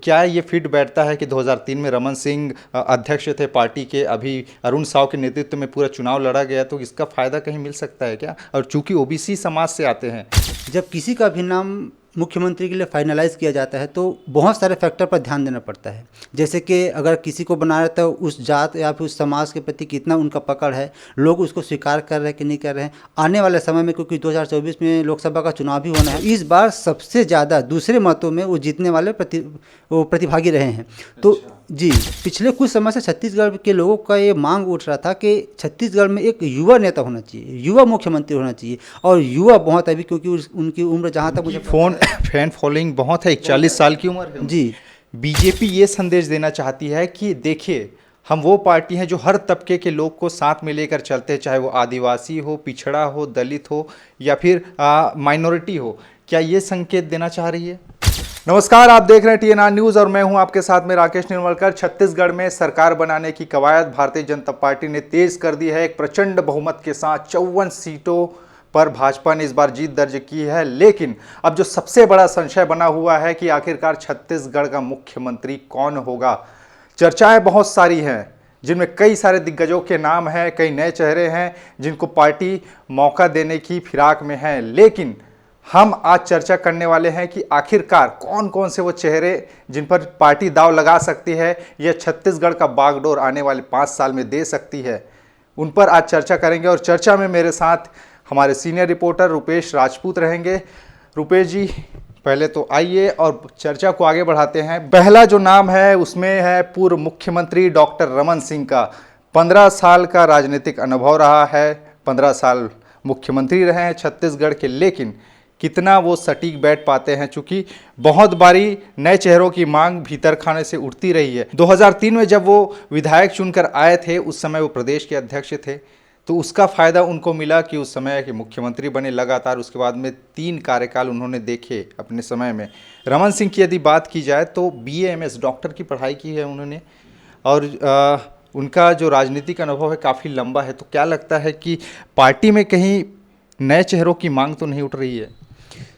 क्या ये फिट बैठता है कि 2003 में रमन सिंह अध्यक्ष थे पार्टी के, अभी अरुण साव के नेतृत्व में पूरा चुनाव लड़ा गया, तो इसका फायदा कहीं मिल सकता है क्या? और चूंकि ओबीसी समाज से आते हैं। जब किसी का भी नाम मुख्यमंत्री के लिए फाइनलाइज किया जाता है तो बहुत सारे फैक्टर पर ध्यान देना पड़ता है। जैसे कि अगर किसी को बनाया तो उस जात या फिर उस समाज के प्रति कितना उनका पकड़ है, लोग उसको स्वीकार कर रहे हैं कि नहीं कर रहे हैं। आने वाले समय में, क्योंकि 2024 में लोकसभा का चुनाव भी होना है, इस बार सबसे ज़्यादा दूसरे मतों में वो जीतने वाले प्रतिभागी रहे हैं। तो जी, पिछले कुछ समय से छत्तीसगढ़ के लोगों का ये मांग उठ रहा था कि छत्तीसगढ़ में एक युवा नेता होना चाहिए, युवा मुख्यमंत्री होना चाहिए। और युवा बहुत है अभी, क्योंकि उनकी उम्र जहाँ तक मुझे फैन फॉलोइंग बहुत है, 41 साल की उम्र है जी। बीजेपी ये संदेश देना चाहती है कि देखिए, हम वो पार्टी हैं जो हर तबके के लोग को साथ में लेकर चलते हैं, चाहे वो आदिवासी हो, पिछड़ा हो, दलित हो या फिर माइनॉरिटी हो। क्या ये संकेत देना चाह रही है? नमस्कार, आप देख रहे हैं टीएनआर न्यूज़ और मैं हूं आपके साथ में राकेश निर्मलकर। छत्तीसगढ़ में सरकार बनाने की कवायद भारतीय जनता पार्टी ने तेज कर दी है। एक प्रचंड बहुमत के साथ 54 सीटों पर भाजपा ने इस बार जीत दर्ज की है। लेकिन अब जो सबसे बड़ा संशय बना हुआ है कि आखिरकार छत्तीसगढ़ का मुख्यमंत्री कौन होगा। चर्चाएं बहुत सारी हैं, जिनमें कई सारे दिग्गजों के नाम हैं, कई नए चेहरे हैं जिनको पार्टी मौका देने की फिराक में है। लेकिन हम आज चर्चा करने वाले हैं कि आखिरकार कौन कौन से वो चेहरे जिन पर पार्टी दांव लगा सकती है या छत्तीसगढ़ का बागडोर आने वाले 5 साल में दे सकती है, उन पर आज चर्चा करेंगे। और चर्चा में मेरे साथ हमारे सीनियर रिपोर्टर रुपेश राजपूत रहेंगे। रुपेश जी, पहले तो आइए और चर्चा को आगे बढ़ाते हैं। पहला जो नाम है उसमें है पूर्व मुख्यमंत्री डॉक्टर रमन सिंह का। 15 साल का राजनीतिक अनुभव रहा है, 15 साल मुख्यमंत्री रहे हैं छत्तीसगढ़ के। लेकिन कितना वो सटीक बैठ पाते हैं, चूंकि बहुत बारी नए चेहरों की मांग भीतर खाने से उठती रही है। 2003 में जब वो विधायक चुनकर आए थे, उस समय वो प्रदेश के अध्यक्ष थे, तो उसका फ़ायदा उनको मिला कि उस समय के मुख्यमंत्री बने लगातार। उसके बाद में 3 कार्यकाल उन्होंने देखे अपने समय में। रमन सिंह की यदि बात की जाए तो BA MS डॉक्टर की पढ़ाई की है उन्होंने, और उनका जो राजनीतिक अनुभव है काफ़ी लंबा है। तो क्या लगता है कि पार्टी में कहीं नए चेहरों की मांग तो नहीं उठ रही है?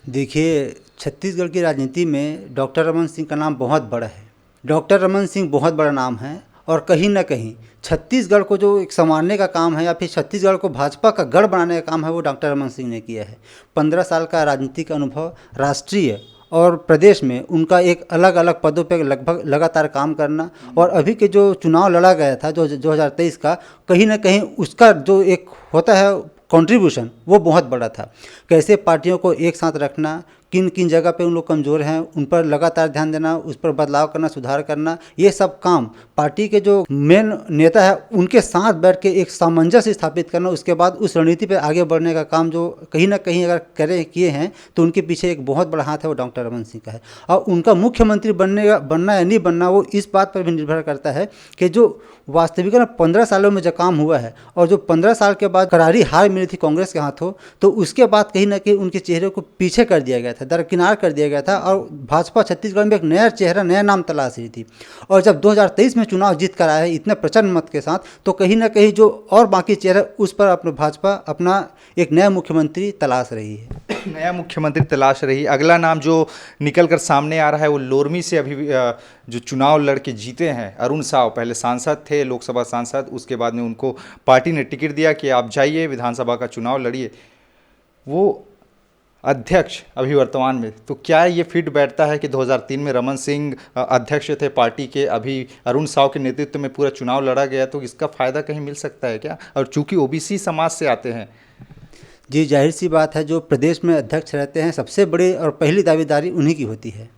देखिए, छत्तीसगढ़ की राजनीति में डॉक्टर रमन सिंह का नाम बहुत बड़ा है। डॉक्टर रमन सिंह बहुत बड़ा नाम है और कहीं ना कहीं छत्तीसगढ़ को जो एक संवारने का काम है या फिर छत्तीसगढ़ को भाजपा का गढ़ बनाने का काम है, वो डॉक्टर रमन सिंह ने किया है। 15 साल का राजनीतिक अनुभव, राष्ट्रीय और प्रदेश में उनका एक अलग अलग पदों पर लगभग लगातार काम करना, और अभी के जो चुनाव लड़ा गया था जो 2023 का, कहीं ना कहीं उसका जो एक होता है कंट्रीब्यूशन, वो बहुत बड़ा था। कैसे पार्टियों को एक साथ रखना, किन किन जगह पे उन लोग कमज़ोर हैं, उन पर लगातार ध्यान देना, उस पर बदलाव करना, सुधार करना, ये सब काम पार्टी के जो मेन नेता है उनके साथ बैठ के एक सामंजस्य स्थापित करना, उसके बाद उस रणनीति पर आगे बढ़ने का काम जो कहीं ना कहीं अगर किए हैं तो उनके पीछे एक बहुत बड़ा हाथ है, वो डॉक्टर रमन सिंह का है। और उनका मुख्यमंत्री बनना या नहीं बनना, वो इस बात पर भी निर्भर करता है कि जो वास्तविक 15 सालों में जो काम हुआ है और जो 15 साल के बाद करारी हार मिली थी कांग्रेस के हाथों, तो उसके बाद कहीं ना कहीं उनके चेहरे को पीछे कर दिया गया था, दरकिनार कर दिया गया था, और भाजपा छत्तीसगढ़ में एक नया चेहरा, नया नाम तलाश रही थी। और जब 2023 में चुनाव जीत कर आया है इतने प्रचंड मत के साथ, तो कहीं ना कहीं जो और बाकी चेहरा, उस पर अपने भाजपा अपना एक नया मुख्यमंत्री तलाश रही है। नया मुख्यमंत्री तलाश रही। अगला नाम जो निकल कर सामने आ रहा है वो लोरमी से अभी जो चुनाव लड़के जीते हैं, अरुण साव, पहले सांसद थे, लोकसभा सांसद, उसके बाद में उनको पार्टी ने टिकट दिया कि आप जाइए विधानसभा का चुनाव लड़िए। वो अध्यक्ष अभी वर्तमान में, तो क्या ये फिट बैठता है कि 2003 में रमन सिंह अध्यक्ष थे पार्टी के, अभी अरुण साव के नेतृत्व में पूरा चुनाव लड़ा गया, तो इसका फ़ायदा कहीं मिल सकता है क्या? और चूंकि ओबीसी समाज से आते हैं। जी, जाहिर सी बात है, जो प्रदेश में अध्यक्ष रहते हैं सबसे बड़ी और पहली दावेदारी उन्हीं की होती है,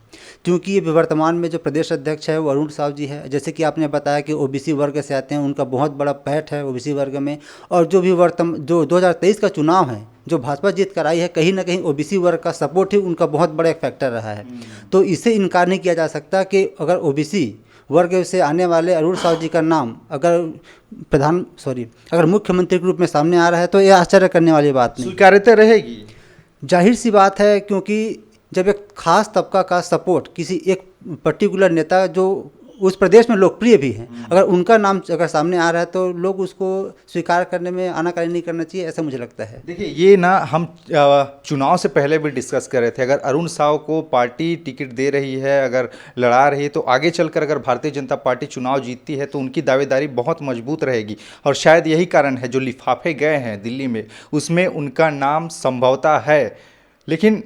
क्योंकि ये वर्तमान में जो प्रदेश अध्यक्ष है वो अरुण साव जी है। जैसे कि आपने बताया कि ओबीसी वर्ग से आते हैं, उनका बहुत बड़ा पैठ है ओबीसी वर्ग में। और जो भी जो 2023 का चुनाव है जो भाजपा जीत कर आई है, कहीं ना कहीं ओबीसी वर्ग का सपोर्ट ही उनका बहुत बड़ा एक फैक्टर रहा है। तो इससे इनकार नहीं किया जा सकता कि अगर ओबीसी वर्ग से आने वाले अरुण साव जी का नाम अगर मुख्यमंत्री के रूप में सामने आ रहा है, तो यह आश्चर्य करने वाली बात नहीं, स्वीकार्यता रहेगी। जाहिर सी बात है, क्योंकि जब एक खास तबका का सपोर्ट किसी एक पर्टिकुलर नेता जो उस प्रदेश में लोकप्रिय भी हैं। अगर उनका नाम अगर सामने आ रहा है तो लोग उसको स्वीकार करने में आनाकानी नहीं करना चाहिए, ऐसा मुझे लगता है। देखिए, ये ना हम चुनाव से पहले भी डिस्कस कर रहे थे, अगर अरुण साव को पार्टी टिकट दे रही है, अगर लड़ा रही है, तो आगे चलकर अगर भारतीय जनता पार्टी चुनाव जीतती है तो उनकी दावेदारी बहुत मजबूत रहेगी। और शायद यही कारण है जो लिफाफे गए हैं दिल्ली में, उसमें उनका नाम संभवतः है। लेकिन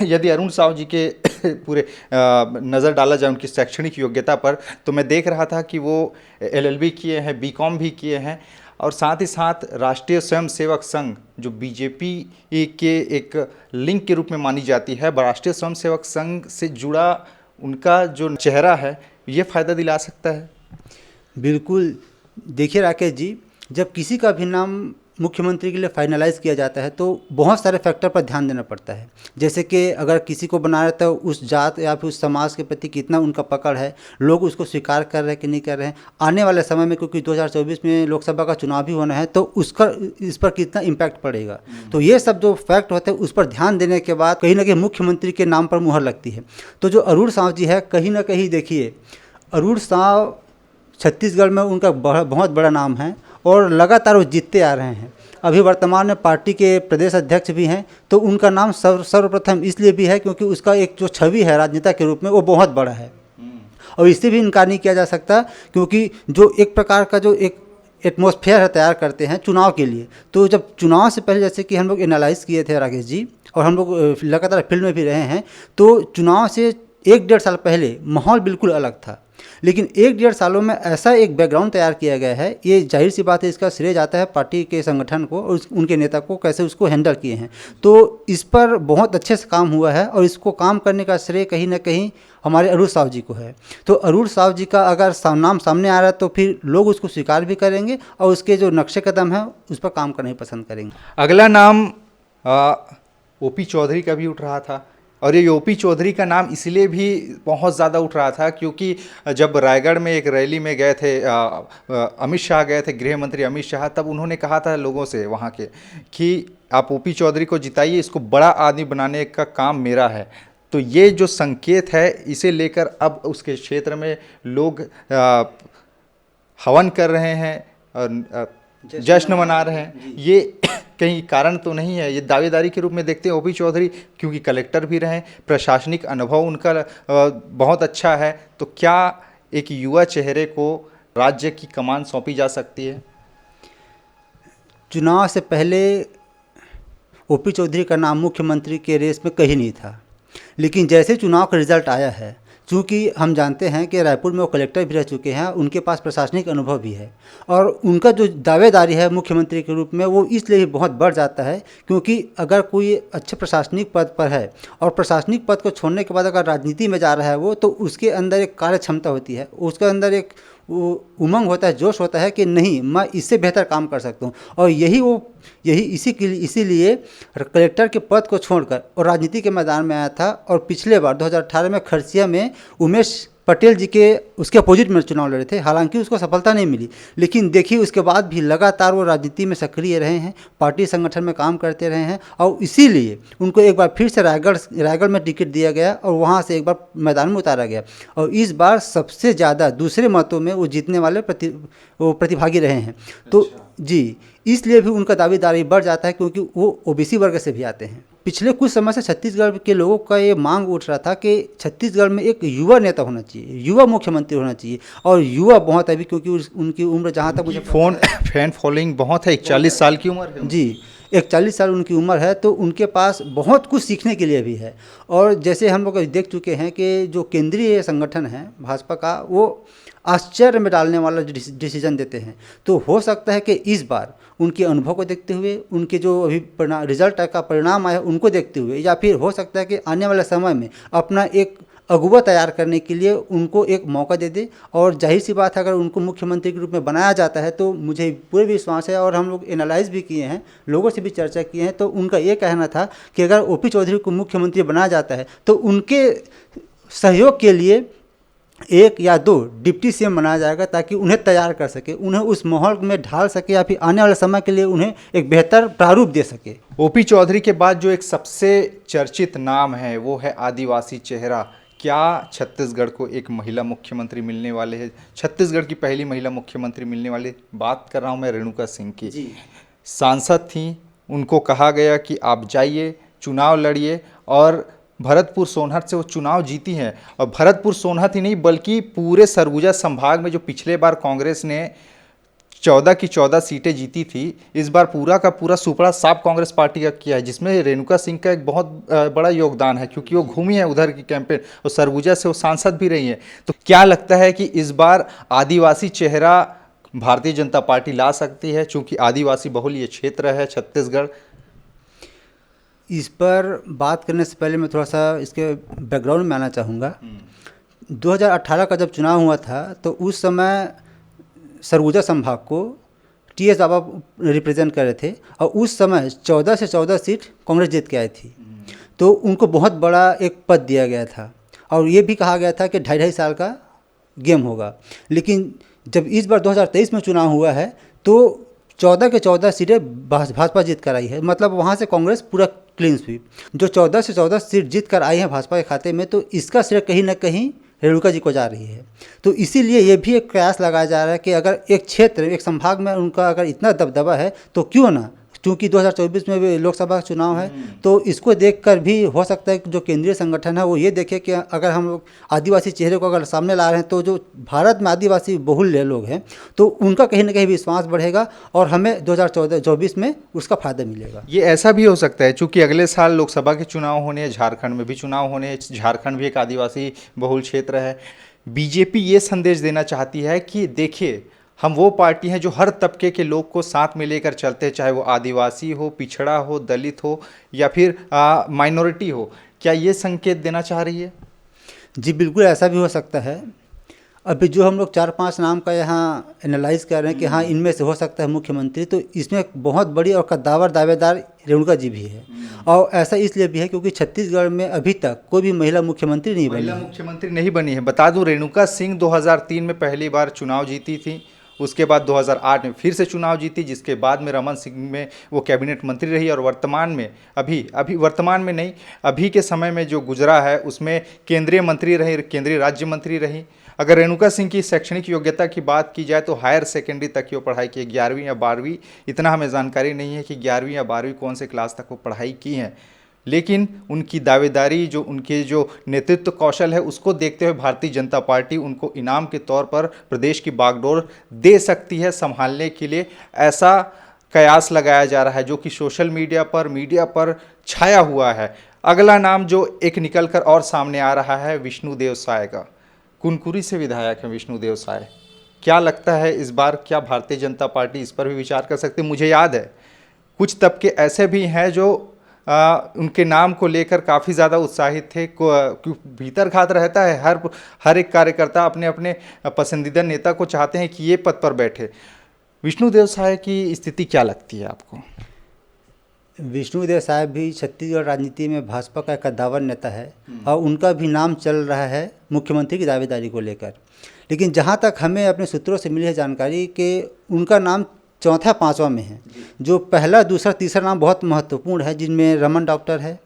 यदि अरुण साव जी के पूरे नज़र डाला जाए उनकी शैक्षणिक योग्यता पर, तो मैं देख रहा था कि वो LLB किए हैं, BCom भी किए हैं, और साथ ही साथ राष्ट्रीय स्वयंसेवक संघ जो बीजेपी के एक लिंक के रूप में मानी जाती है, राष्ट्रीय स्वयंसेवक संघ से जुड़ा उनका जो चेहरा है, ये फ़ायदा दिला सकता है। बिल्कुल। देखिए राकेश जी, जब किसी का भी नाम मुख्यमंत्री के लिए फाइनलाइज किया जाता है तो बहुत सारे फैक्टर पर ध्यान देना पड़ता है। जैसे कि अगर किसी को बना रहे तो उस जात या फिर उस समाज के प्रति कितना उनका पकड़ है, लोग उसको स्वीकार कर रहे हैं कि नहीं कर रहे हैं। आने वाले समय में क्योंकि 2024 में लोकसभा का चुनाव भी होना है, तो उसका इस पर कितना इम्पैक्ट पड़ेगा। तो ये सब जो फैक्ट होते हैं उस पर ध्यान देने के बाद कहीं ना कहीं मुख्यमंत्री के नाम पर मुहर लगती है। तो जो अरुण साव जी है, कहीं ना कहीं देखिए, अरुण साव छत्तीसगढ़ में उनका बहुत बड़ा नाम है और लगातार वो जीतते आ रहे हैं। अभी वर्तमान में पार्टी के प्रदेश अध्यक्ष भी हैं, तो उनका नाम सर्वप्रथम इसलिए भी है क्योंकि उसका एक जो छवि है राजनेता के रूप में वो बहुत बड़ा है। और इससे भी इनकार नहीं किया जा सकता, क्योंकि जो एक प्रकार का जो एक एटमॉस्फेयर है तैयार करते हैं चुनाव के लिए। तो जब चुनाव से पहले जैसे कि हम लोग एनालाइज किए थे राकेश जी, और हम लोग लगातार फील्ड में भी रहे हैं, तो चुनाव से 1-1.5 साल पहले माहौल बिल्कुल अलग था। लेकिन 1-1.5 सालों में ऐसा एक बैकग्राउंड तैयार किया गया है, ये जाहिर सी बात है, इसका श्रेय जाता है पार्टी के संगठन को और उनके नेता को, कैसे उसको हैंडल किए हैं। तो इस पर बहुत अच्छे से काम हुआ है और इसको काम करने का श्रेय कहीं ना कहीं हमारे अरुण साव जी को है। तो अरुण साव जी का अगर नाम सामने आ रहा है तो फिर लोग उसको स्वीकार भी करेंगे और उसके जो नक्शे कदम हैं उस पर काम करना ही पसंद करेंगे। अगला नाम OP चौधरी का भी उठ रहा था, और ये OP चौधरी का नाम इसलिए भी बहुत ज़्यादा उठ रहा था क्योंकि जब रायगढ़ में एक रैली में गए थे, अमित शाह गए थे, गृह मंत्री अमित शाह, तब उन्होंने कहा था लोगों से वहाँ के कि आप OP चौधरी को जिताइए, इसको बड़ा आदमी बनाने का काम मेरा है। तो ये जो संकेत है, इसे लेकर अब उसके क्षेत्र में लोग हवन कर रहे हैं और जश्न मना रहे हैं। ये कहीं कारण तो नहीं है, ये दावेदारी के रूप में देखते हैं OP चौधरी, क्योंकि कलेक्टर भी रहे, प्रशासनिक अनुभव उनका बहुत अच्छा है। तो क्या एक युवा चेहरे को राज्य की कमान सौंपी जा सकती है? चुनाव से पहले OP चौधरी का नाम मुख्यमंत्री के रेस में कहीं नहीं था, लेकिन जैसे चुनाव का रिजल्ट आया है, चूँकि हम जानते हैं कि रायपुर में वो कलेक्टर भी रह चुके हैं, उनके पास प्रशासनिक अनुभव भी है, और उनका जो दावेदारी है मुख्यमंत्री के रूप में वो इसलिए भी बहुत बढ़ जाता है क्योंकि अगर कोई अच्छे प्रशासनिक पद पर है और प्रशासनिक पद को छोड़ने के बाद अगर राजनीति में जा रहा है वो, तो उसके अंदर एक कार्य क्षमता होती है, उसके अंदर एक उमंग होता है, जोश होता है कि नहीं, मैं इससे बेहतर काम कर सकता हूँ। और इसीलिए कलेक्टर के पद को छोड़कर और राजनीति के मैदान में आया था। और पिछले बार 2018 में खरसिया में उमेश पटेल जी के उसके अपोजिट में चुनाव लड़े थे, हालांकि उसको सफलता नहीं मिली, लेकिन देखिए उसके बाद भी लगातार वो राजनीति में सक्रिय रहे हैं, पार्टी संगठन में काम करते रहे हैं, और इसीलिए उनको एक बार फिर से रायगढ़ में टिकट दिया गया और वहाँ से एक बार मैदान में उतारा गया। और इस बार सबसे ज़्यादा दूसरे मतों में वो जीतने वाले प्रतिभागी रहे हैं। तो जी, इसलिए भी उनका दावेदारी बढ़ जाता है क्योंकि वो OBC वर्ग से भी आते हैं। पिछले कुछ समय से छत्तीसगढ़ के लोगों का ये मांग उठ रहा था कि छत्तीसगढ़ में एक युवा नेता होना चाहिए, युवा मुख्यमंत्री होना चाहिए, और युवा बहुत है अभी क्योंकि उनकी उम्र जहाँ तक मुझे फैन फॉलोइंग बहुत है, 41 साल की उम्र है जी, 41 साल उनकी उम्र है, तो उनके पास बहुत कुछ सीखने के लिए भी है। और जैसे हम लोग देख चुके हैं कि जो केंद्रीय संगठन है भाजपा का, वो आश्चर्य में डालने वाला डिसीजन देते हैं। तो हो सकता है कि इस बार उनके अनुभव को देखते हुए, उनके जो अभी रिजल्ट का परिणाम आया उनको देखते हुए, या फिर हो सकता है कि आने वाले समय में अपना एक अगुवा तैयार करने के लिए उनको एक मौका दे दे। और जाहिर सी बात है, अगर उनको मुख्यमंत्री के रूप में बनाया जाता है तो मुझे पूरे विश्वास है, और हम लोग एनालाइज भी किए हैं, लोगों से भी चर्चा किए हैं, तो उनका ये कहना था कि अगर OP चौधरी को मुख्यमंत्री बनाया जाता है तो उनके सहयोग के लिए 1 या 2 डिप्टी CM बनाया जाएगा, ताकि उन्हें तैयार कर सके, उन्हें उस माहौल में ढाल सके, या फिर आने वाले समय के लिए उन्हें एक बेहतर प्रारूप दे सके। OP चौधरी के बाद जो एक सबसे चर्चित नाम है वो है आदिवासी चेहरा। क्या छत्तीसगढ़ को एक महिला मुख्यमंत्री मिलने वाले हैं? छत्तीसगढ़ की पहली महिला मुख्यमंत्री मिलने वाली, बात कर रहा हूँ मैं रेणुका सिंह की। सांसद थी, उनको कहा गया कि आप जाइए, चुनाव लड़िए, और भरतपुर सोनहत से वो चुनाव जीती हैं। और भरतपुर सोनहत ही नहीं बल्कि पूरे सरगुजा संभाग में जो पिछले बार कांग्रेस ने 14 की 14 सीटें जीती थी, इस बार पूरा का पूरा सुपड़ा साफ कांग्रेस पार्टी का किया है, जिसमें रेणुका सिंह का एक बहुत बड़ा योगदान है, क्योंकि वो घूमी है उधर की कैंपेन और सरगुजा से वो सांसद भी रही हैं। तो क्या लगता है कि इस बार आदिवासी चेहरा भारतीय जनता पार्टी ला सकती है, चूंकि आदिवासी बहुल ये क्षेत्र है छत्तीसगढ़? इस पर बात करने से पहले मैं थोड़ा सा इसके बैकग्राउंड में आना चाहूँगा। 2018 का जब चुनाव हुआ था तो उस समय सरगुजा संभाग को टीएस बाबा रिप्रेजेंट कर रहे थे, और उस समय 14 से 14 सीट कांग्रेस जीत के आई थी। तो उनको बहुत बड़ा एक पद दिया गया था, और ये भी कहा गया था कि 2.5 साल का गेम होगा। लेकिन जब इस बार 2023 में चुनाव हुआ है तो 14 के 14 सीटें भाजपा जीत कर आई है। मतलब वहाँ से कांग्रेस पूरा क्लीन स्वीप, जो 14 से 14 सीट जीत कर आई हैं भाजपा के खाते में, तो इसका श्रेय कहीं ना कहीं रेणुका जी को जा रही है। तो इसीलिए ये भी एक प्रयास लगाया जा रहा है कि अगर एक क्षेत्र, एक संभाग में उनका अगर इतना दबदबा है तो क्यों ना, क्योंकि 2024 में भी लोकसभा का चुनाव है, तो इसको देखकर भी हो सकता है कि जो केंद्रीय संगठन है वो ये देखे कि अगर हम लोग आदिवासी चेहरे को अगर सामने ला रहे हैं तो जो भारत में आदिवासी बहुल लोग हैं तो उनका कहीं ना कहीं विश्वास बढ़ेगा और हमें 2024 में उसका फायदा मिलेगा। ये ऐसा भी हो सकता है चूंकि अगले साल लोकसभा के चुनाव होने हैं, झारखंड में भी चुनाव होने हैं, झारखंड भी एक आदिवासी बहुल क्षेत्र है। बीजेपी ये संदेश देना चाहती है कि देखिए, हम वो पार्टी हैं जो हर तबके के लोग को साथ में लेकर चलते हैं, चाहे वो आदिवासी हो, पिछड़ा हो, दलित हो या फिर माइनॉरिटी हो। क्या ये संकेत देना चाह रही है? जी बिल्कुल, ऐसा भी हो सकता है। अभी जो हम लोग 4-5 नाम का यहाँ एनालाइज कर रहे हैं कि हाँ इनमें से हो सकता है मुख्यमंत्री, तो इसमें बहुत बड़ी और कद्दावर दावेदार रेणुका जी भी है। और ऐसा इसलिए भी है क्योंकि छत्तीसगढ़ में अभी तक कोई भी महिला मुख्यमंत्री नहीं बनी है। महिला मुख्यमंत्री नहीं बनी है। बता दूं, रेणुका सिंह 2003 में पहली बार चुनाव जीती थी, उसके बाद 2008 में फिर से चुनाव जीती, जिसके बाद में रमन सिंह में वो कैबिनेट मंत्री रही, और वर्तमान में अभी वर्तमान में नहीं, अभी के समय में जो गुजरा है उसमें केंद्रीय मंत्री रही, केंद्रीय राज्य मंत्री रही। अगर रेणुका सिंह की शैक्षणिक योग्यता की बात की जाए तो हायर सेकेंडरी तक की वो पढ़ाई की, 11वीं या 12वीं, इतना हमें जानकारी नहीं है कि 11वीं या 12वीं कौन से क्लास तक वो पढ़ाई की हैं, लेकिन उनकी दावेदारी, जो उनके जो नेतृत्व कौशल है, उसको देखते हुए भारतीय जनता पार्टी उनको इनाम के तौर पर प्रदेश की बागडोर दे सकती है संभालने के लिए। ऐसा कयास लगाया जा रहा है जो कि सोशल मीडिया पर छाया हुआ है। अगला नाम जो एक निकल कर और सामने आ रहा है विष्णुदेव साय का। कुनकुरी से विधायक है विष्णुदेव साय। क्या लगता है इस बार क्या भारतीय जनता पार्टी इस पर भी विचार कर सकती है? मुझे याद है कुछ तबके ऐसे भी हैं जो उनके नाम को लेकर काफ़ी ज़्यादा उत्साहित थे। भीतर घात रहता है, हर एक कार्यकर्ता अपने अपने पसंदीदा नेता को चाहते हैं कि ये पद पर बैठे। विष्णुदेव साय की स्थिति क्या लगती है आपको? विष्णुदेव साय भी छत्तीसगढ़ राजनीति में भाजपा का कद्दावर नेता है और उनका भी नाम चल रहा है मुख्यमंत्री की दावेदारी को लेकर। लेकिन जहाँ तक हमें अपने सूत्रों से मिली है जानकारी कि उनका नाम चौथा 5वां में है। जो पहला, दूसरा, तीसरा नाम बहुत महत्वपूर्ण है, जिनमें रमन डॉक्टर है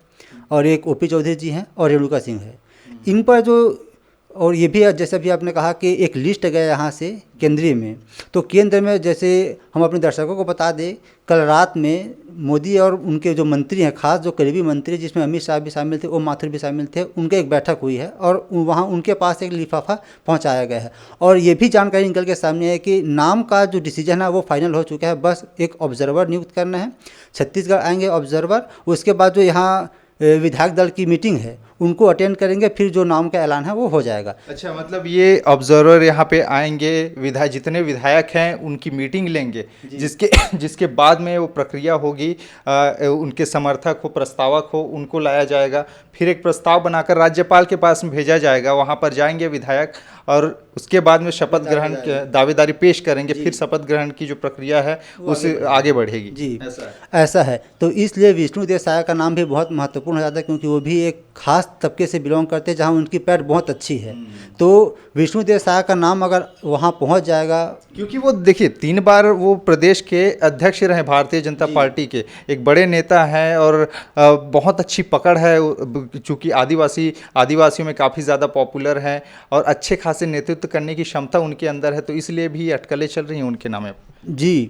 और एक ओपी चौधरी जी हैं और रेणुका सिंह है। इन पर जो, और ये भी जैसे भी आपने कहा कि एक लिस्ट गया यहाँ से केंद्रीय में, तो केंद्र में जैसे हम अपने दर्शकों को बता दें, कल रात में मोदी और उनके जो मंत्री हैं, खास जो करीबी मंत्री जिसमें अमित शाह भी शामिल थे, ओम माथुर भी शामिल थे, उनके एक बैठक हुई है और वहाँ उनके पास एक लिफाफा पहुँचाया गया है। और ये भी जानकारी निकल के सामने है कि नाम का जो डिसीजन है वो फाइनल हो चुका है, बस एक ऑब्जर्वर नियुक्त करना है। छत्तीसगढ़ आएंगे ऑब्जर्वर, उसके बाद जो यहाँ विधायक दल की मीटिंग है उनको अटेंड करेंगे, फिर जो नाम का ऐलान है वो हो जाएगा। अच्छा, मतलब ये ऑब्जर्वर यहाँ पे आएंगे, जितने विधायक हैं उनकी मीटिंग लेंगे, जिसके बाद में वो प्रक्रिया होगी, उनके समर्थक हो, प्रस्तावक हो, उनको लाया जाएगा, फिर एक प्रस्ताव बनाकर राज्यपाल के पास में भेजा जाएगा, वहाँ पर जाएंगे विधायक और उसके बाद में शपथ ग्रहण दावेदारी पेश करेंगे, फिर शपथ ग्रहण की जो प्रक्रिया है उसे आगे बढ़ेगी। जी ऐसा है। तो इसलिए विष्णुदेव साय का नाम भी बहुत महत्वपूर्ण हो जाता है, क्योंकि वो भी एक खास खास तबके से बिलोंग करते हैं जहाँ उनकी पैठ बहुत अच्छी है। तो विष्णुदेव साय का नाम अगर वहाँ पहुँच जाएगा, क्योंकि वो देखिए 3 बार वो प्रदेश के अध्यक्ष रहे भारतीय जनता पार्टी के, एक बड़े नेता हैं और बहुत अच्छी पकड़ है, चूंकि आदिवासियों में काफ़ी ज़्यादा पॉपुलर हैं और अच्छे खासे नेतृत्व करने की क्षमता उनके अंदर है, तो इसलिए भी अटकलें चल रही हैं उनके नामे। जी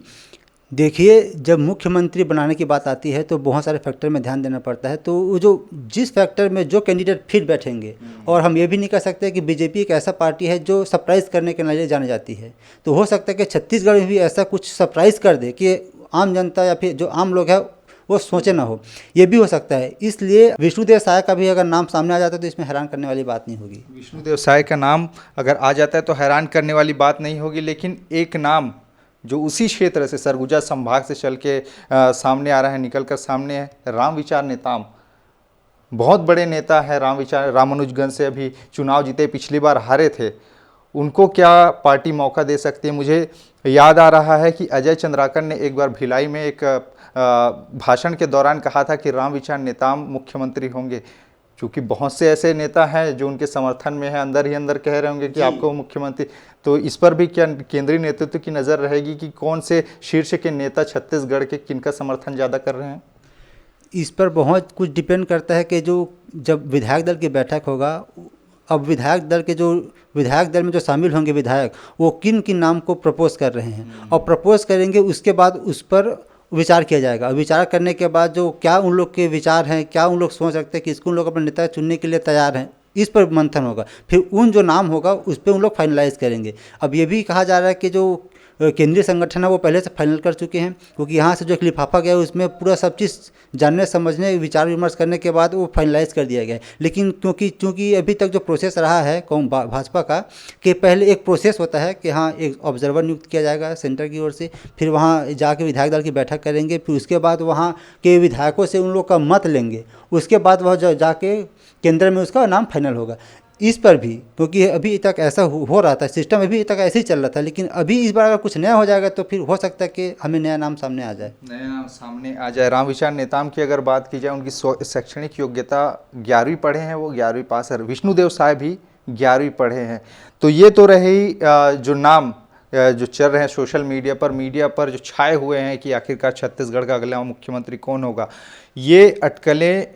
देखिए, जब मुख्यमंत्री बनाने की बात आती है तो बहुत सारे फैक्टर में ध्यान देना पड़ता है। तो वो जो जिस फैक्टर में जो कैंडिडेट फिट बैठेंगे, और हम ये भी नहीं कह सकते कि बीजेपी एक ऐसा पार्टी है जो सरप्राइज़ करने के लिए जानी जाती है। तो हो सकता है कि छत्तीसगढ़ में भी ऐसा कुछ सरप्राइज़ कर दे कि आम जनता या फिर जो आम लोग हैं वो सोचे ना हो, ये भी हो सकता है। इसलिए विष्णुदेव साय का भी अगर नाम सामने आ जाता है तो इसमें हैरान करने वाली बात नहीं होगी। विष्णुदेव साय का नाम अगर आ जाता है तो हैरान करने वाली बात नहीं होगी, लेकिन एक नाम जो उसी क्षेत्र से सरगुजा संभाग से चल के सामने आ रहा है, निकल कर सामने है, रामविचार नेताम। बहुत बड़े नेता है रामानुजगंज से अभी चुनाव जीते, पिछली बार हारे थे। उनको क्या पार्टी मौका दे सकती है? मुझे याद आ रहा है कि अजय चंद्राकर ने एक बार भिलाई में एक भाषण के दौरान कहा था कि रामविचार नेताम मुख्यमंत्री होंगे। क्योंकि बहुत से ऐसे नेता हैं जो उनके समर्थन में हैं, अंदर ही अंदर कह रहे होंगे कि आपको मुख्यमंत्री, तो इस पर भी क्या केंद्रीय नेतृत्व की नज़र रहेगी कि कौन से शीर्ष के नेता छत्तीसगढ़ के किनका समर्थन ज़्यादा कर रहे हैं? इस पर बहुत कुछ डिपेंड करता है कि जो जब विधायक दल की बैठक होगा, अब विधायक दल में जो शामिल होंगे विधायक, वो किन किन नाम को प्रपोज कर रहे हैं और प्रपोज करेंगे, उसके बाद उस पर विचार किया जाएगा। विचार करने के बाद जो क्या उन लोग के विचार हैं, क्या उन लोग सोच सकते हैं कि इसको उन लोग अपने नेता चुनने के लिए तैयार हैं, इस पर मंथन होगा। फिर उन जो नाम होगा उस पर उन लोग फाइनलाइज करेंगे। अब ये भी कहा जा रहा है कि जो केंद्रीय संगठन है वो पहले से फाइनल कर चुके हैं, क्योंकि यहाँ से जो एक लिफाफा गया उसमें पूरा सब चीज़ जानने समझने विचार विमर्श करने के बाद वो फाइनलाइज कर दिया गया है। लेकिन क्योंकि अभी तक जो प्रोसेस रहा है भाजपा का, कि पहले एक प्रोसेस होता है कि हाँ एक ऑब्जर्वर नियुक्त किया जाएगा सेंटर की ओर से, फिर वहाँ जाके विधायक दल की बैठक करेंगे, फिर उसके बाद वहाँ के विधायकों से उन लोग का मत लेंगे, उसके बाद वह जाके केंद्र में उसका नाम फाइनल होगा। इस पर भी क्योंकि अभी तक ऐसा हो रहा था, सिस्टम अभी तक ऐसे ही चल रहा था, लेकिन अभी इस बार अगर कुछ नया हो जाएगा तो फिर हो सकता है कि हमें नया नाम सामने आ जाए। नया नाम सामने आ जाए। रामविचार नेताम की अगर बात की जाए, उनकी शैक्षणिक योग्यता 11वीं पढ़े हैं, वो 11वीं पास है। विष्णुदेव साय भी 11वीं पढ़े हैं। तो ये तो रहे ही जो नाम जो चल रहे हैं सोशल मीडिया पर जो छाए हुए हैं कि आखिरकार छत्तीसगढ़ का अगला मुख्यमंत्री कौन होगा। ये अटकलें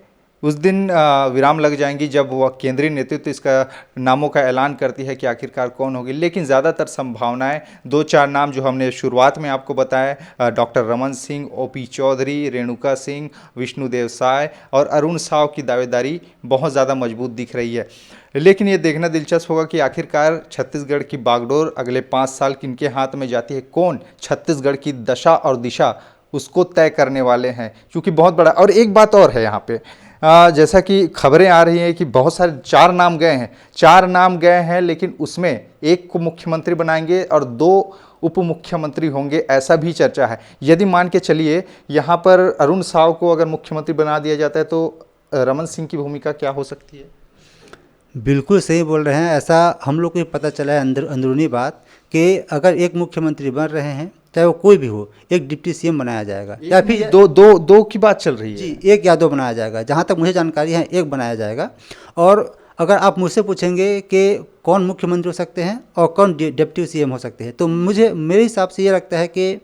उस दिन विराम लग जाएंगी जब वह केंद्रीय नेतृत्व इसका नामों का ऐलान करती है कि आखिरकार कौन होगी। लेकिन ज़्यादातर संभावनाएं 2-4 नाम जो हमने शुरुआत में आपको बताया, डॉक्टर रमन सिंह, ओपी चौधरी, रेणुका सिंह, विष्णुदेव साय और अरुण साव की दावेदारी बहुत ज़्यादा मजबूत दिख रही है। लेकिन ये देखना दिलचस्प होगा कि आखिरकार छत्तीसगढ़ की बागडोर अगले 5 साल किनके हाथ में जाती है, कौन छत्तीसगढ़ की दशा और दिशा उसको तय करने वाले हैं। क्योंकि बहुत बड़ा, और एक बात और है यहाँ पे, जैसा कि खबरें आ रही हैं कि बहुत सारे 4 नाम गए हैं, लेकिन उसमें एक को मुख्यमंत्री बनाएंगे और 2 उप मुख्यमंत्री होंगे, ऐसा भी चर्चा है। यदि मान के चलिए यहाँ पर अरुण साव को अगर मुख्यमंत्री बना दिया जाता है तो रमन सिंह की भूमिका क्या हो सकती है? बिल्कुल सही बोल रहे हैं। ऐसा हम लोग को भी पता चला है अंदरूनी बात, कि अगर एक मुख्यमंत्री बन रहे हैं, चाहे वो कोई भी हो, एक डिप्टी सीएम बनाया जाएगा, या फिर दो की बात चल रही है जी, 1 या 2 बनाया जाएगा। जहाँ तक मुझे जानकारी है 1 बनाया जाएगा। और अगर आप मुझसे पूछेंगे कि कौन मुख्यमंत्री हो सकते हैं और कौन डिप्टी सीएम हो सकते हैं, तो मेरे हिसाब से ये लगता है कि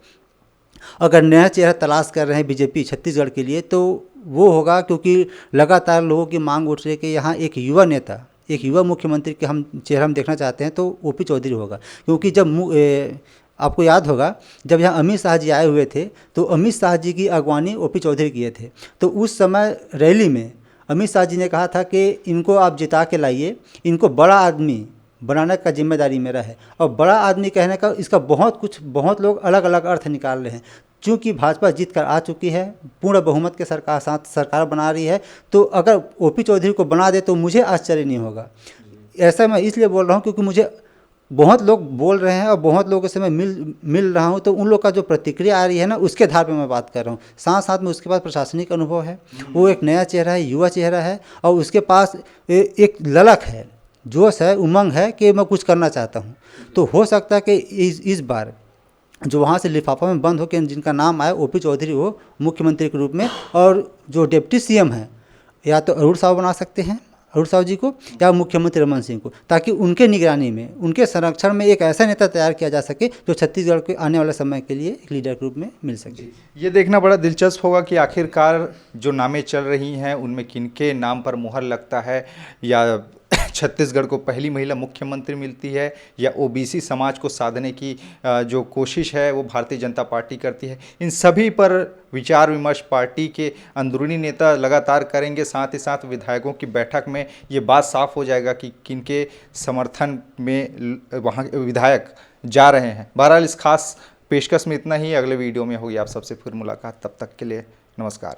अगर नया चेहरा तलाश कर रहे हैं बीजेपी छत्तीसगढ़ के लिए, तो वो होगा, क्योंकि लगातार लोगों की मांग उठ रही है कि यहाँ एक युवा नेता, एक युवा मुख्यमंत्री के चेहरा हम देखना चाहते हैं, तो ओपी चौधरी होगा। क्योंकि जब आपको याद होगा जब यहाँ अमित शाह जी आए हुए थे, तो अमित शाह जी की अगवानी ओपी चौधरी किए थे। तो उस समय रैली में अमित शाह जी ने कहा था कि इनको आप जिता के लाइए, इनको बड़ा आदमी बनाने का जिम्मेदारी मेरा है। और बड़ा आदमी कहने का इसका बहुत लोग अलग अलग अर्थ निकाल रहे हैं। चूँकि भाजपा जीत कर आ चुकी है, पूर्ण बहुमत के साथ सरकार बना रही है, तो अगर ओपी चौधरी को बना दे तो मुझे आश्चर्य नहीं होगा। ऐसा मैं इसलिए बोल रहा हूँ क्योंकि मुझे बहुत लोग बोल रहे हैं और बहुत लोगों से मैं मिल रहा हूं, तो उन लोग का जो प्रतिक्रिया आ रही है ना, उसके आधार पे मैं बात कर रहा हूं। साथ साथ में उसके पास प्रशासनिक अनुभव है, वो एक नया चेहरा है, युवा चेहरा है, और उसके पास एक ललक है, जोश है, उमंग है कि मैं कुछ करना चाहता हूं। तो हो सकता है कि इस बार जो वहाँ से लिफाफा में बंद हो के जिनका नाम आया, ओपी चौधरी हो मुख्यमंत्री के रूप में, और जो डिप्टी सीएम है या तो अरुण साव बना सकते हैं, अरुण साहू जी को या मुख्यमंत्री रमन सिंह को, ताकि उनके निगरानी में, उनके संरक्षण में एक ऐसा नेता तैयार किया जा सके जो छत्तीसगढ़ के आने वाले समय के लिए एक लीडर के रूप में मिल सके। ये देखना बड़ा दिलचस्प होगा कि आखिरकार जो नामें चल रही हैं उनमें किनके नाम पर मुहर लगता है, या छत्तीसगढ़ को पहली महिला मुख्यमंत्री मिलती है, या ओबीसी समाज को साधने की जो कोशिश है वो भारतीय जनता पार्टी करती है। इन सभी पर विचार विमर्श पार्टी के अंदरूनी नेता लगातार करेंगे। साथ ही साथ विधायकों की बैठक में ये बात साफ हो जाएगा कि किनके समर्थन में वहाँ विधायक जा रहे हैं। बहरहाल इस खास पेशकश में इतना ही। अगले वीडियो में होगी आप सबसे फिर मुलाकात। तब तक के लिए नमस्कार।